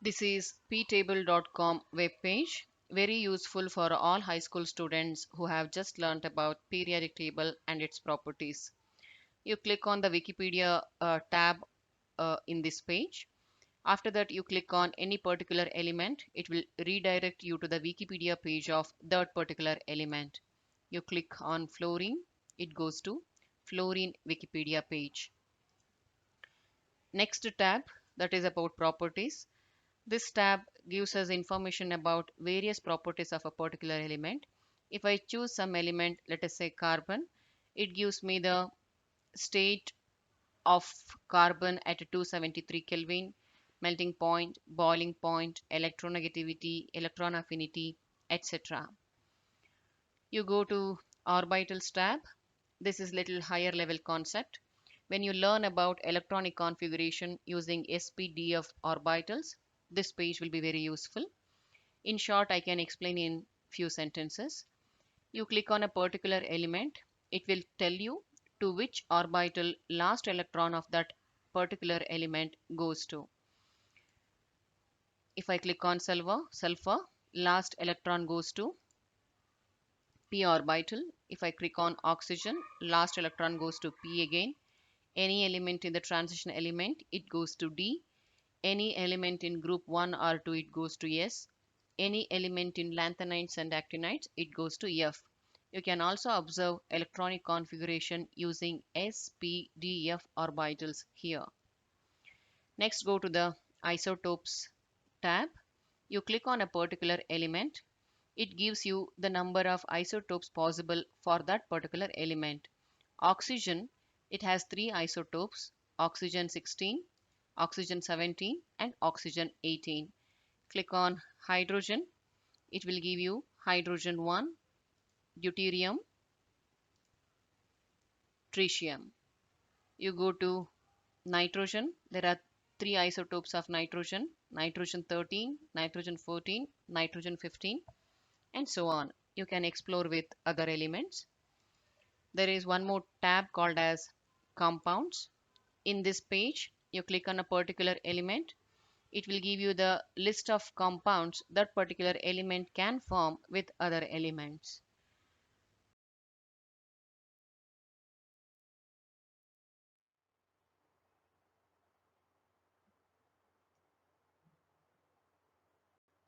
This is ptable.com webpage, very useful for all high school students who have just learnt about periodic table and its properties. You click on the Wikipedia tab in this page. After that, you click on any particular element. It will redirect you to the Wikipedia page of that particular element. You click on fluorine, it goes to fluorine Wikipedia page. Next tab, that is about properties. This tab gives us information about various properties of a particular element. If I choose some element, let us say carbon, it gives me the state of carbon at 273 Kelvin, melting point, boiling point, electronegativity, electron affinity, etc. You go to orbitals tab. This is little higher level concept. When you learn about electronic configuration using SPDF orbitals, this page will be very useful. In short, I can explain in few sentences. You click on a particular element, it will tell you to which orbital last electron of that particular element goes to. If I click on sulfur, last electron goes to p orbital. If I click on oxygen, last electron goes to p again. Any element in the transition element, it goes to d. Any element in group 1 or 2, it goes to s. Any element in lanthanides and actinides, it goes to f. You can also observe electronic configuration using SPDF orbitals here. Next, go to the isotopes tab. You click on a particular element. It gives you the number of isotopes possible for that particular element. Oxygen, it has three isotopes, oxygen 16, oxygen 17 and oxygen 18. Click on hydrogen, it will give you hydrogen 1, deuterium, tritium. You go to nitrogen, there are three isotopes of nitrogen, nitrogen 13, nitrogen 14, nitrogen 15 and so on. You can explore with other elements. There is one more tab called as compounds. In this page, you click on a particular element. It will give you the list of compounds that particular element can form with other elements.